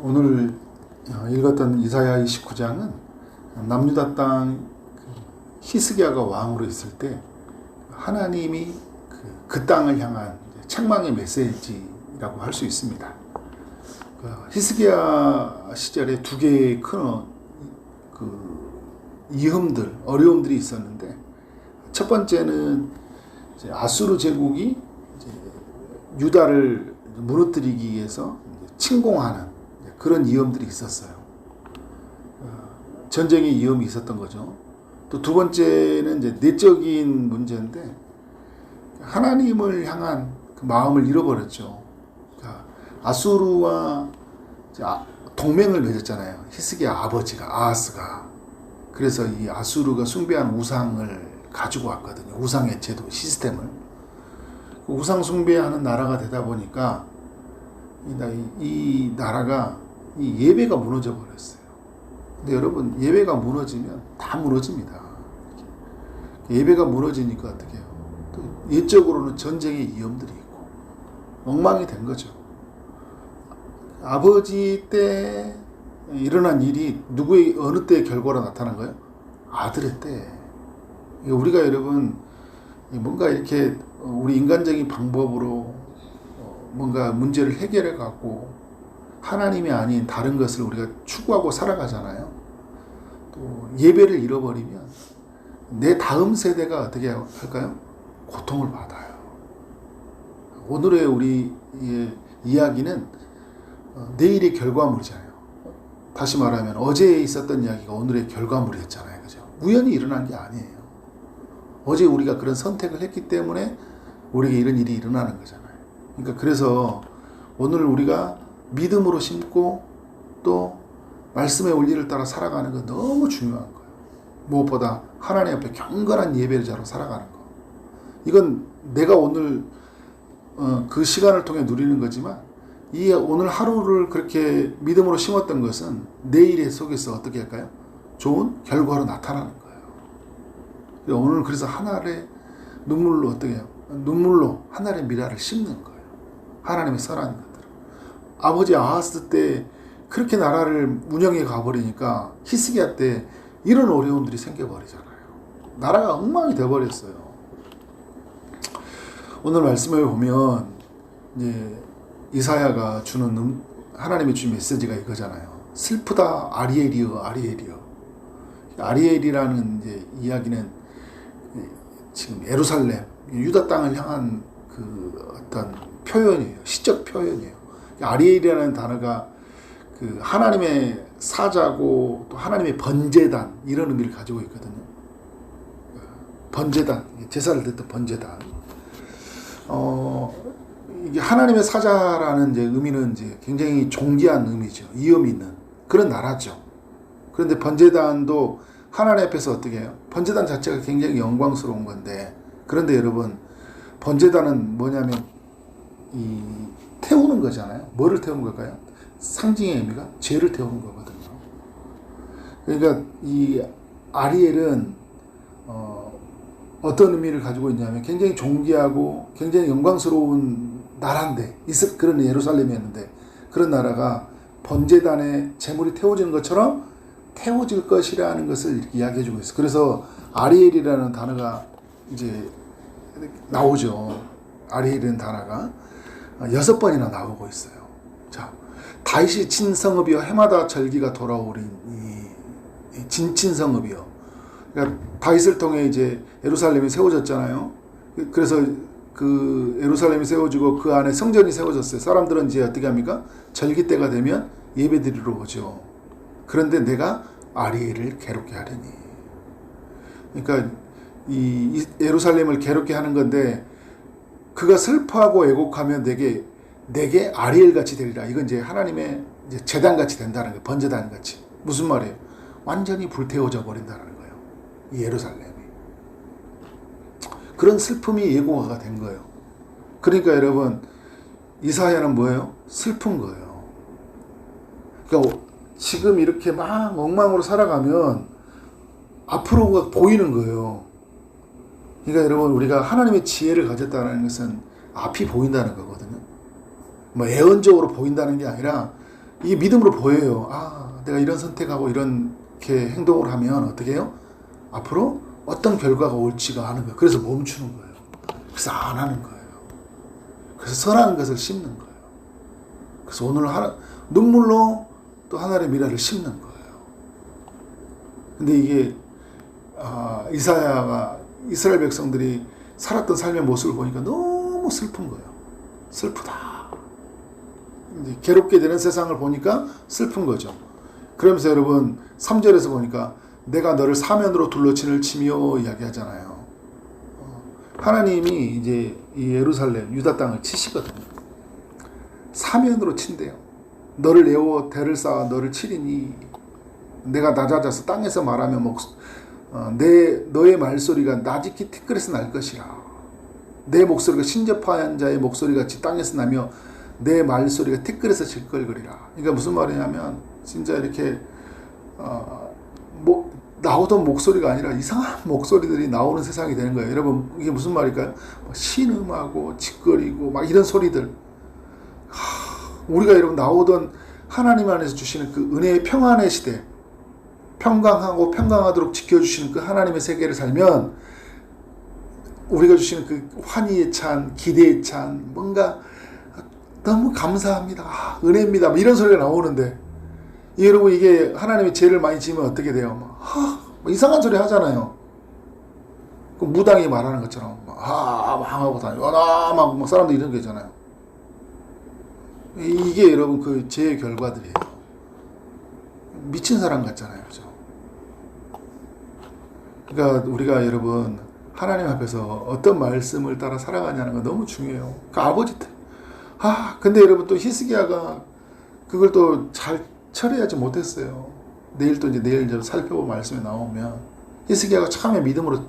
오늘 읽었던 이사야 29장은 남유다 땅 히스기야가 왕으로 있을 때 하나님이 그 땅을 향한 책망의 메시지라고 할 수 있습니다. 히스기야 시절에 두 개의 큰 이흠들, 어려움들이 있었는데, 첫 번째는 아수르 제국이 유다를 무너뜨리기 위해서 침공하는 그런 위험들이 있었어요. 전쟁의 위험이 있었던 거죠. 또 두 번째는 이제 내적인 문제인데, 하나님을 향한 그 마음을 잃어버렸죠. 아수르와 동맹을 맺었잖아요. 히스기야 아버지가, 아하스가. 그래서 이 아수르가 숭배한 우상을 가지고 왔거든요. 우상의 제도, 시스템을. 우상 숭배하는 나라가 되다 보니까 이 나라가 이 예배가 무너져 버렸어요. 근데 여러분, 예배가 무너지면 다 무너집니다. 예배가 무너지니까 어떻게 해요? 또 옛적으로는 전쟁의 위험들이 있고 엉망이 된 거죠. 아버지 때 일어난 일이 누구의 어느 때의 결과로 나타난 거예요? 아들의 때. 우리가 여러분 뭔가 이렇게 우리 인간적인 방법으로 뭔가 문제를 해결해 갖고 하나님이 아닌 다른 것을 우리가 추구하고 살아가잖아요. 또 예배를 잃어버리면 내 다음 세대가 어떻게 할까요? 고통을 받아요. 오늘의 우리 이야기는 내일의 결과물이잖아요. 다시 말하면 어제 있었던 이야기가 오늘의 결과물이었잖아요. 그죠? 우연히 일어난 게 아니에요. 어제 우리가 그런 선택을 했기 때문에 우리에게 이런 일이 일어나는 거잖아요. 그러니까 그래서 오늘 우리가 믿음으로 심고 또 말씀의 원리를 따라 살아가는 건 너무 중요한 거예요. 무엇보다 하나님 앞에 경건한 예배자로 살아가는 거. 이건 내가 오늘 그 시간을 통해 누리는 거지만, 이 오늘 하루를 그렇게 믿음으로 심었던 것은 내일의 속에서 어떻게 할까요? 좋은 결과로 나타나는 거예요. 오늘 그래서 하나의 눈물로 어떻게 해요? 눈물로 하나의 미라를 심는 거예요. 하나님의 선한 것들을. 아버지 아하스 때 그렇게 나라를 운영해 가버리니까 히스기야 때 이런 어려움들이 생겨버리잖아요. 나라가 엉망이 돼버렸어요. 오늘 말씀을 보면 이제 이사야가 주는 하나님이 준 메시지가 이거잖아요. 슬프다 아리엘이여 아리엘이여. 아리엘이라는 이제 이야기는 지금 예루살렘 유다 땅을 향한 그 어떤 표현이에요. 시적 표현이에요. 아리엘이라는 단어가 그 하나님의 사자고 또 하나님의 번제단 이런 의미를 가지고 있거든요. 번제단, 제사를 드렸던 번제단. 이게 하나님의 사자라는 이제 의미는 이제 굉장히 존귀한 의미죠. 위엄이 있는 그런 나라죠. 그런데 번제단도 하나님 앞에서 어떻게 해요? 번제단 자체가 굉장히 영광스러운 건데, 그런데 여러분, 번제단은 뭐냐면 이 태우는 거잖아요. 뭐를 태우는 걸까요? 상징의 의미가 죄를 태우는 거거든요. 그러니까 이 아리엘은 어떤 의미를 가지고 있냐면 굉장히 존귀하고 굉장히 영광스러운 나라인데, 그런 예루살렘이었는데, 그런 나라가 번제단에 제물이 태워지는 것처럼 태워질 것이라는 것을 이렇게 이야기해주고 있어요. 그래서 아리엘이라는 단어가 이제 나오죠. 아리엘이라는 단어가 6번이나 나오고 있어요. 자, 다윗이 친성읍이여 해마다 절기가 돌아오린 이 진친성읍이여. 그러니까 다윗을 통해 이제 예루살렘이 세워졌잖아요. 그래서 그 예루살렘이 세워지고 그 안에 성전이 세워졌어요. 사람들은 이제 어떻게 합니까? 절기 때가 되면 예배드리러 오죠. 그런데 내가 아리엘을 괴롭게 하려니. 그러니까 이 예루살렘을 괴롭게 하는 건데, 그가 슬퍼하고 애곡하면 내게 아리엘 같이 되리라. 이건 이제 하나님의 이제 제단 같이 된다는 거예요. 번제단 같이. 무슨 말이에요? 완전히 불태워져 버린다는 거예요. 이 예루살렘이. 그런 슬픔이 예고가 된 거예요. 그러니까 여러분, 이사야는 뭐예요? 슬픈 거예요. 그러니까 지금 이렇게 막 엉망으로 살아가면 앞으로가 보이는 거예요. 그러니까 여러분, 우리가 하나님의 지혜를 가졌다는 것은 앞이 보인다는 거거든요. 뭐 예언적으로 보인다는 게 아니라 이게 믿음으로 보여요. 아, 내가 이런 선택하고 이렇게 행동을 하면 어떻게 해요? 앞으로 어떤 결과가 올지가 아는 거예요. 그래서 멈추는 거예요. 그래서 안 하는 거예요. 그래서 선한 것을 심는 거예요. 그래서 오늘 눈물로 또 하나님의 미래를 심는 거예요. 근데 이게 이사야가 이스라엘 백성들이 살았던 삶의 모습을 보니까 너무 슬픈 거예요. 슬프다. 이제 괴롭게 되는 세상을 보니까 슬픈 거죠. 그러면서 여러분 3절에서 보니까 내가 너를 사면으로 둘러친을 치며 이야기하잖아요. 하나님이 이제 이 예루살렘 유다 땅을 치시거든요. 사면으로 친대요. 너를 내어 대를 쌓아 너를 치리니 내가 낮아져서 땅에서 말하면 너의 말소리가 나지기 티끌에서 날 것이라. 내 목소리가 신접한 자의 목소리같이 땅에서 나며 내 말소리가 티끌에서 질걸거리라. 그러니까 무슨 말이냐면 진짜 이렇게 나오던 목소리가 아니라 이상한 목소리들이 나오는 세상이 되는 거예요. 여러분 이게 무슨 말일까요? 신음하고 짓거리고 막 이런 소리들. 우리가 여러분 나오던 하나님 안에서 주시는 그 은혜의 평안의 시대, 평강하고 평강하도록 지켜주시는 그 하나님의 세계를 살면 우리가 주시는 그 환희에 찬 기대에 찬 뭔가 너무 감사합니다, 은혜입니다, 이런 소리가 나오는데 여러분 이게 하나님의 죄를 많이 지으면 어떻게 돼요? 이상한 소리 하잖아요. 그 무당이 말하는 것처럼 망하고 다니고 막 사람들 이런 게 있잖아요. 이게 여러분 그 죄의 결과들이에요. 미친 사람 같잖아요. 그죠? 그러니까 우리가 여러분 하나님 앞에서 어떤 말씀을 따라 살아가냐는 거 너무 중요해요. 그 아버지들. 근데 여러분 또 히스기야가 그걸 또 잘 처리하지 못했어요. 내일 살펴볼 말씀이 나오면 히스기야가 처음에 믿음으로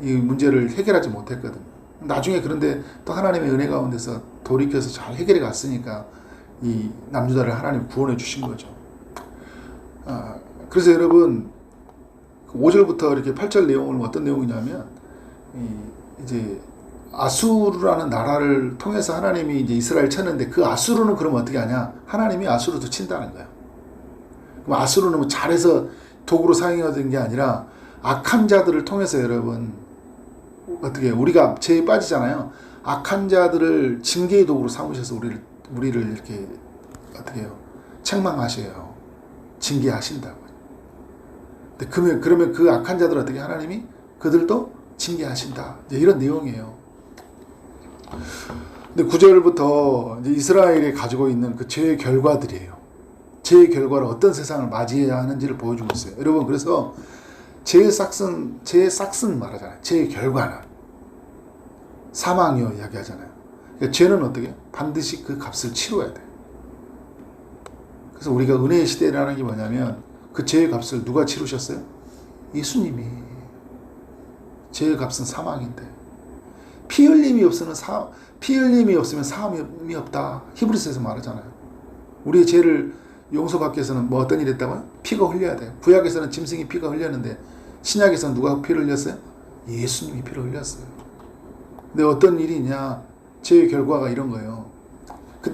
이 문제를 해결하지 못했거든요. 나중에 그런데 또 하나님의 은혜 가운데서 돌이켜서 잘 해결해 갔으니까 이 남유다를 하나님 구원해 주신 거죠. 그래서 여러분 5절부터 이렇게 8절 내용은 어떤 내용이냐면 이제 아수르라는 나라를 통해서 하나님이 이제 이스라엘 쳤는데 그 아수르는 그럼 어떻게 하냐? 하나님이 아수르도 친다는 거예요. 그럼 아수르는 뭐 잘해서 도구로 사용하던 게 아니라 악한 자들을 통해서 여러분 어떻게 해요? 우리가 죄에 빠지잖아요. 악한 자들을 징계의 도구로 삼으셔서 우리를 이렇게 어떻게 해요? 책망하셔요. 징계하신다고. 그러면 그 악한 자들 어떻게 하나님이 그들도 징계하신다. 이제 이런 내용이에요. 근데 9절부터 이제 이스라엘이 가지고 있는 그 죄의 결과들이에요. 죄의 결과를 어떤 세상을 맞이해야 하는지를 보여주고 있어요. 여러분 그래서 죄의 싹슨 말하잖아요. 죄의 결과는 사망이요 이야기하잖아요. 그러니까 죄는 어떻게? 반드시 그 값을 치러야 돼요. 그래서 우리가 은혜의 시대라는 게 뭐냐면 그 죄의 값을 누가 치르셨어요? 예수님이. 죄의 값은 사망인데 피 흘림이 없으면 사함이 없다. 히브리서에서 말하잖아요. 우리의 죄를 용서받기 위해서는 뭐 어떤 일이 있다고요? 피가 흘려야 돼요. 구약에서는 짐승이 피가 흘렸는데 신약에서는 누가 피를 흘렸어요? 예수님이 피를 흘렸어요. 근데 어떤 일이 있냐? 죄의 결과가 이런 거예요.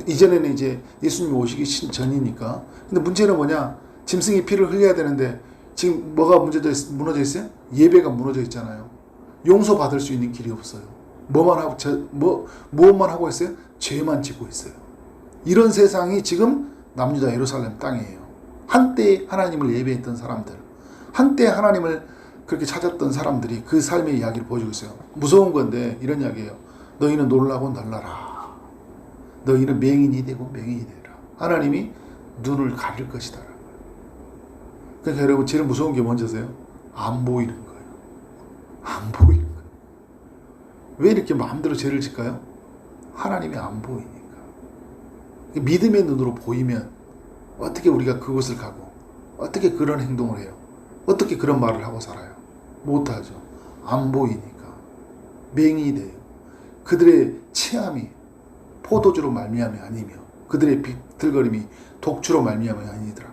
이전에는 이제 예수님이 오시기 전이니까. 근데 문제는 뭐냐? 짐승이 피를 흘려야 되는데 지금 뭐가 무너져 있어요? 예배가 무너져 있잖아요. 용서받을 수 있는 길이 없어요. 무엇만 하고 있어요? 죄만 짓고 있어요. 이런 세상이 지금 남유다 예루살렘 땅이에요. 한때 하나님을 예배했던 사람들, 한때 하나님을 그렇게 찾았던 사람들이 그 삶의 이야기를 보여주고 있어요. 무서운 건데 이런 이야기예요. 너희는 놀라고 놀라라. 너희는 맹인이 되고 맹인이 되라. 하나님이 눈을 가릴 것이다. 그러니까 여러분 제일 무서운 게 뭔지 아세요? 안 보이는 거예요. 안 보이는 거예요. 왜 이렇게 마음대로 죄를 짓까요? 하나님이 안 보이니까. 믿음의 눈으로 보이면 어떻게 우리가 그곳을 가고 어떻게 그런 행동을 해요? 어떻게 그런 말을 하고 살아요? 못하죠. 안 보이니까. 맹인이 돼요. 그들의 체함이 포도주로 말미암이 아니며 그들의 비틀거림이 독주로 말미암이 아니더라.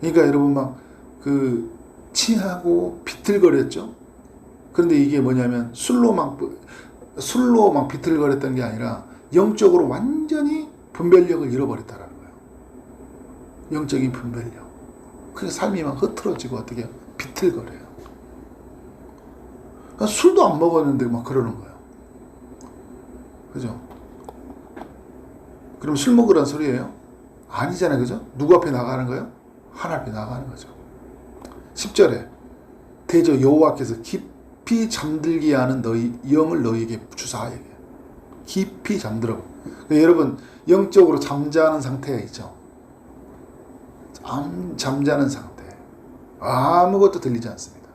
그러니까 여러분 막 그 취하고 비틀거렸죠. 그런데 이게 뭐냐면 술로 막 비틀거렸던 게 아니라 영적으로 완전히 분별력을 잃어버렸다라는 거예요. 영적인 분별력. 그게 삶이 막 흐트러지고 어떻게 해요? 비틀거려요. 그러니까 술도 안 먹었는데 막 그러는 거예요. 그죠? 그럼 술 먹으란 소리예요? 아니잖아요. 그죠? 누구 앞에 나가는 거예요? 하나님 앞에 나가는 거죠. 10절에 대저 여호와께서 깊이 잠들게 하는 너희 영을 너희에게 주사하게. 깊이 잠들어. 그러니까 여러분 영적으로 잠자는 상태가 있죠. 잠자는 상태. 아무것도 들리지 않습니다.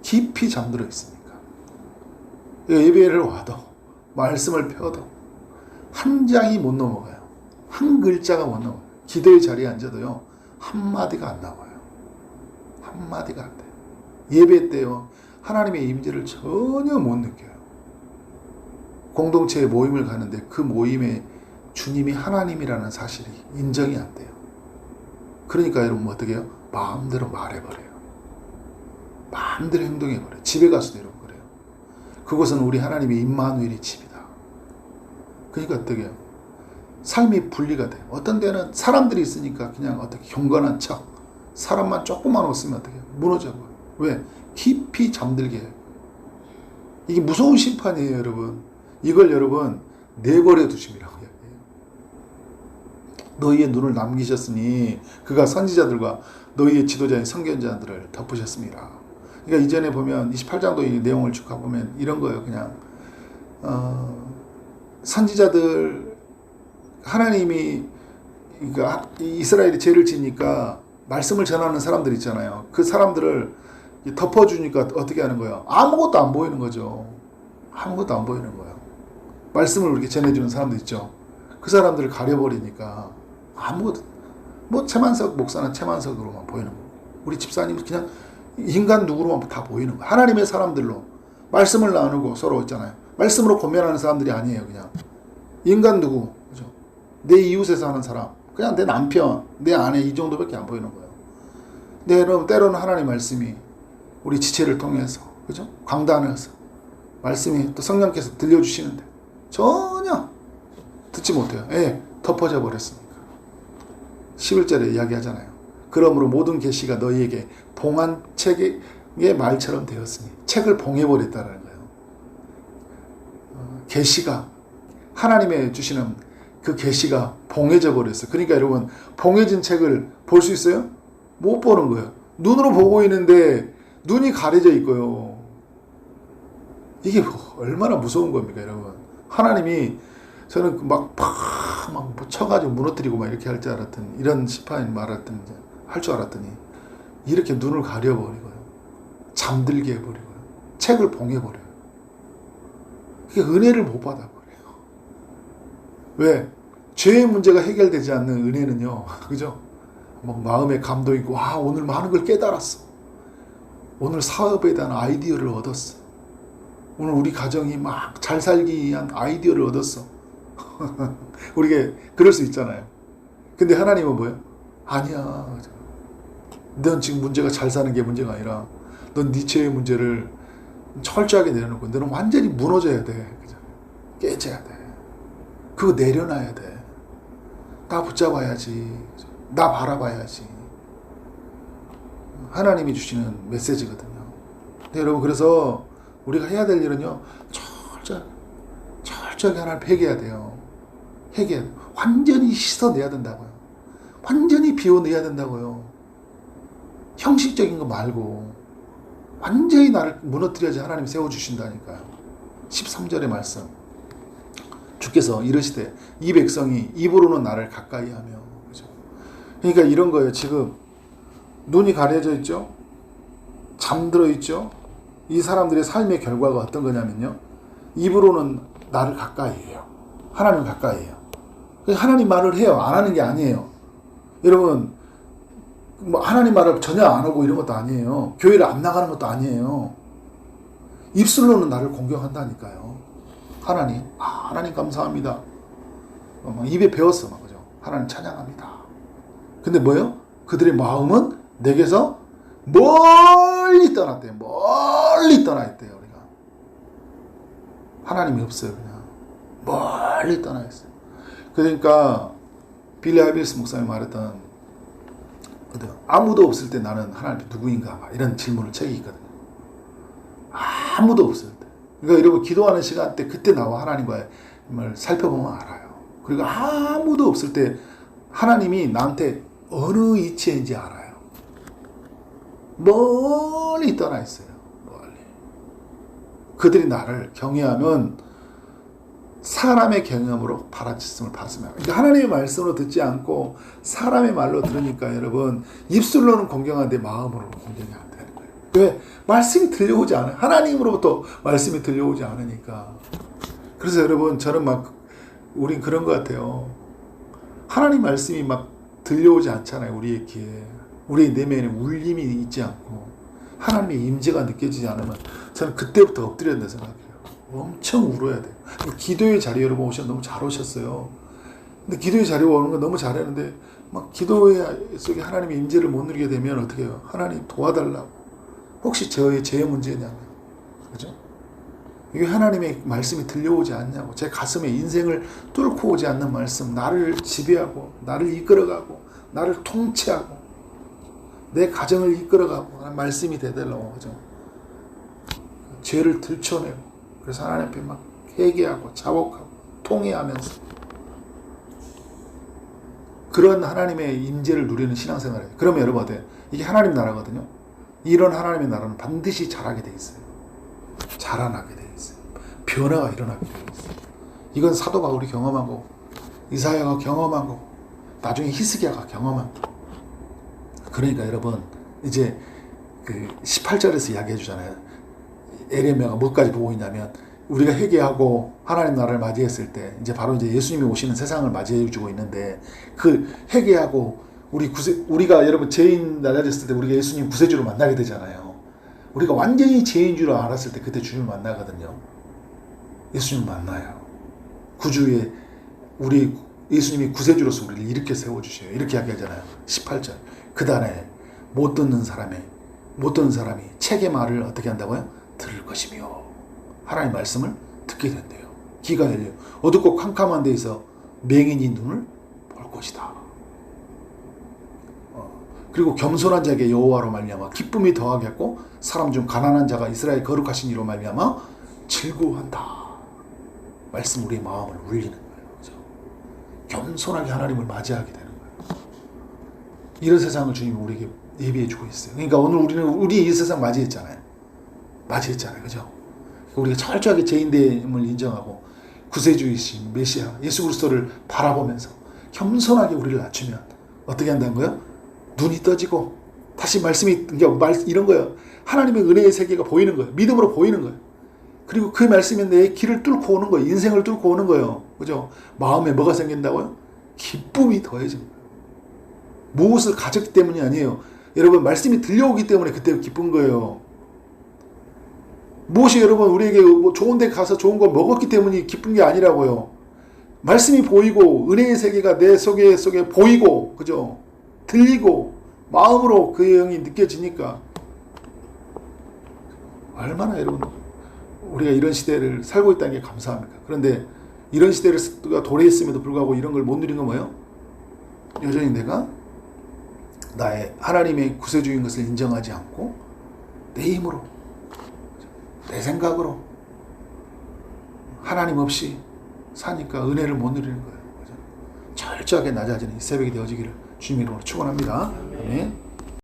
깊이 잠들어 있으니까. 예배를 와도 말씀을 펴도 한 장이 못 넘어가요. 한 글자가 못 넘어가요. 기도의 자리에 앉아도요. 한마디가 안 나와요. 한마디가 안 돼요. 예배 때요. 하나님의 임재를 전혀 못 느껴요. 공동체의 모임을 가는데 그 모임에 주님이 하나님이라는 사실이 인정이 안 돼요. 그러니까 여러분 어떻게 해요? 마음대로 말해버려요. 마음대로 행동해버려요. 집에 가서도 여러분 그래요. 그것은 우리 하나님의 임마누엘의 집이다. 그러니까 어떻게 해요? 삶이 분리가 돼요. 어떤 데는 사람들이 있으니까 그냥 어떻게 경건한 척, 사람만 조금만 없으면 어떻게 해요? 무너져버려요. 왜? 깊이 잠들게 해요. 이게 무서운 심판이에요, 여러분. 이걸 여러분 내버려 두심이라고 이야기해요. 너희의 눈을 남기셨으니 그가 선지자들과 너희의 지도자인 선견자들을 덮으셨습니다. 그러니까 이전에 보면 28장도 이 내용을 쭉 가보면 이런 거예요. 그냥 선지자들 하나님이 그러니까 이스라엘이 죄를 지니까 말씀을 전하는 사람들 있잖아요. 그 사람들을 덮어주니까 어떻게 하는 거예요? 아무것도 안 보이는 거죠. 아무것도 안 보이는 거예요. 말씀을 이렇게 전해주는 사람들 있죠. 그 사람들을 가려버리니까 아무것도 뭐 최만석 목사는 최만석으로만 보이는 거예요. 우리 집사님은 그냥 인간 누구로만 다 보이는 거예요. 하나님의 사람들로 말씀을 나누고 서로 있잖아요. 말씀으로 고면하는 사람들이 아니에요. 그냥 인간 누구, 그죠? 내 이웃에 사는 사람, 그냥 내 남편, 내 아내 이 정도밖에 안 보이는 거예요. 근데 때로는 하나님 말씀이 우리 지체를 통해서, 그죠? 강단에서 말씀이 또 성령께서 들려주시는데 전혀 듣지 못해요. 예, 덮어져 버렸으니까. 11절에 이야기하잖아요. 그러므로 모든 계시가 너희에게 봉한 책의 말처럼 되었으니 책을 봉해버렸다는 거예요. 계시가 하나님의 주시는 그 계시가 봉해져 버렸어요. 그러니까 여러분 봉해진 책을 볼 수 있어요? 못 보는 거예요. 눈으로 보고 있는데 눈이 가려져 있고요. 이게 얼마나 무서운 겁니까, 여러분? 하나님이 저는 막 쳐가지고 무너뜨리고 막 이렇게 할 줄 알았더니 이런 심판 말했더니 할 줄 알았더니 이렇게 눈을 가려버리고요. 잠들게 해버리고요. 책을 봉해버려요. 그게 은혜를 못 받아버려요. 왜? 죄의 문제가 해결되지 않는 은혜는요. 그죠? 막 마음에 감동이 있고 와 오늘 많은 걸 깨달았어. 오늘 사업에 대한 아이디어를 얻었어. 오늘 우리 가정이 막 잘 살기 위한 아이디어를 얻었어. 우리가 그럴 수 있잖아요. 근데 하나님은 뭐예요? 아니야. 넌 지금 문제가 잘 사는 게 문제가 아니라 넌 네 죄의 문제를 철저하게 내려놓고 너는 완전히 무너져야 돼. 그죠? 깨져야 돼. 그거 내려놔야 돼. 나 붙잡아야지. 나 바라봐야지. 하나님이 주시는 메시지거든요. 근데 여러분 그래서 우리가 해야 될 일은요. 철저하게 하나님 회개해야 돼요. 회개. 완전히 씻어내야 된다고요. 완전히 비워내야 된다고요. 형식적인 거 말고 완전히 나를 무너뜨려야지 하나님 세워주신다니까요. 13절의 말씀. 주께서 이르시되 이 백성이 입으로는 나를 가까이 하며. 그죠? 그러니까 이런 거예요. 지금 눈이 가려져 있죠. 잠들어 있죠. 이 사람들의 삶의 결과가 어떤 거냐면요. 입으로는 나를 가까이 해요. 하나님 가까이 해요. 하나님 말을 해요. 안 하는 게 아니에요. 여러분 뭐 하나님 말을 전혀 안 하고 이런 것도 아니에요. 교회를 안 나가는 것도 아니에요. 입술로는 나를 공경한다니까요. 하나님 감사합니다. 막 입에 배웠어. 막, 그죠? 하나님 찬양합니다. 근데 뭐예요? 그들의 마음은 내게서 멀리 떠났대요. 멀리 떠나 있대요. 우리가 하나님이 없어요. 그냥 멀리 떠나 있어요. 그러니까 빌리 하이빌스 목사님이 말했던 아무도 없을 때 나는 하나님 누구인가? 이런 질문을 책이 있거든요. 아무도 없을 때. 그러니까 여러분 기도하는 시간 때 그때 나와 하나님과의 살펴보면 알아요. 그리고 아무도 없을 때 하나님이 나한테 어느 위치인지 알아요. 멀리 떠나 있어요. 멀리. 그들이 나를 경외하면 사람의 경험으로 바라짓음을 받습니다. 그러니까 하나님의 말씀으로 듣지 않고 사람의 말로 들으니까 여러분 입술로는 공경하는데 마음으로는 공경이 안 되는 거예요. 왜? 말씀이 들려오지 않아요. 하나님으로부터 말씀이 들려오지 않으니까. 그래서 여러분 저는 우린 그런 것 같아요. 하나님 말씀이 들려오지 않잖아요. 우리의 귀에. 우리의 내면에 울림이 있지 않고 하나님의 임재가 느껴지지 않으면 저는 그때부터 엎드려야 된다 생각해요. 엄청 울어야 돼요. 기도의 자리 여러분 너무 잘 오셨어요. 근데 기도의 자리에 오는 건 너무 잘했는데 기도의 속에 하나님의 임재를 못 누리게 되면 어떻게 해요? 하나님 도와달라고. 혹시 제 문제냐고. 그죠? 이게 하나님의 말씀이 들려오지 않냐고. 제 가슴에 인생을 뚫고 오지 않는 말씀, 나를 지배하고 나를 이끌어가고 나를 통치하고 내 가정을 이끌어가고 하는 말씀이 되달라고. 그죠? 죄를 들춰내고 그래서 하나님 앞에 회개하고 자복하고 통회하면서 그런 하나님의 임재를 누리는 신앙생활이에요. 그러면 여러분 어때요? 이게 하나님 나라거든요. 이런 하나님의 나라는 반드시 자라게 돼 있어요. 자라나게 돼 있어요. 변화가 일어나게 돼 있어요. 이건 사도 바울이 경험하고 이사야가 경험하고 나중에 히스기야가 경험한. 그러니까 여러분 이제 18절에서 이야기해 주잖아요. 에레미야가 뭐까지 보고 있냐면 우리가 회개하고 하나님 나라를 맞이했을 때 이제 바로 이제 예수님이 오시는 세상을 맞이해 주고 있는데 그 회개하고 우리가 여러분 죄인 낮아졌을 때 우리가 예수님 구세주로 만나게 되잖아요. 우리가 완전히 죄인 줄 알았을 때 그때 주님을 만나거든요. 예수님 만나요. 구주의 예수님이 구세주로서 우리를 이렇게 세워주셔요. 이렇게 이야기하잖아요. 18절. 그 다음에 못 듣는 사람이 책의 말을 어떻게 한다고요? 들을 것이며 하나님의 말씀을 듣게 된대요. 귀가 열려요. 어둡고 캄캄한 데에서 맹인이 눈을 볼 것이다. 그리고 겸손한 자에게 여호와로 말미암아 기쁨이 더하겠고 사람 중 가난한 자가 이스라엘 거룩하신 이로 말미암아 즐거워한다. 말씀 우리의 마음을 울리는 거예요. 그렇죠? 겸손하게 하나님을 맞이하게 되는 거예요. 이런 세상을 주님이 우리에게 예비해 주고 있어요. 그러니까 오늘 우리 이 세상 맞이했잖아요. 그죠? 우리가 철저하게 죄인됨을 인정하고 구세주이신 메시아 예수 그리스도를 바라보면서 겸손하게 우리를 낮추면 어떻게 한다는 거예요? 눈이 떠지고 다시 말씀이 이런 거예요. 하나님의 은혜의 세계가 보이는 거예요. 믿음으로 보이는 거예요. 그리고 그 말씀이 내 길을 뚫고 오는 거예요. 인생을 뚫고 오는 거예요. 그죠? 마음에 뭐가 생긴다고요? 기쁨이 더해진 거예요. 무엇을 가졌기 때문이 아니에요. 여러분 말씀이 들려오기 때문에 그때 기쁜 거예요. 무엇이 여러분 우리에게 좋은 데 가서 좋은 거 먹었기 때문이 기쁜 게 아니라고요. 말씀이 보이고 은혜의 세계가 내 속에 보이고 그죠? 들리고 마음으로 그 영이 느껴지니까 얼마나 여러분 우리가 이런 시대를 살고 있다는 게 감사합니까? 그런데 이런 시대를 도래했음에도 불구하고 이런 걸 못 누린 건 뭐예요? 여전히 내가 나의 하나님의 구세주인 것을 인정하지 않고 내 힘으로 내 생각으로 하나님 없이 사니까 은혜를 못 누리는 거예요. 그죠? 철저하게 낮아지는 이 새벽이 되어지기를 주님 이름으로 축원합니다. 아멘.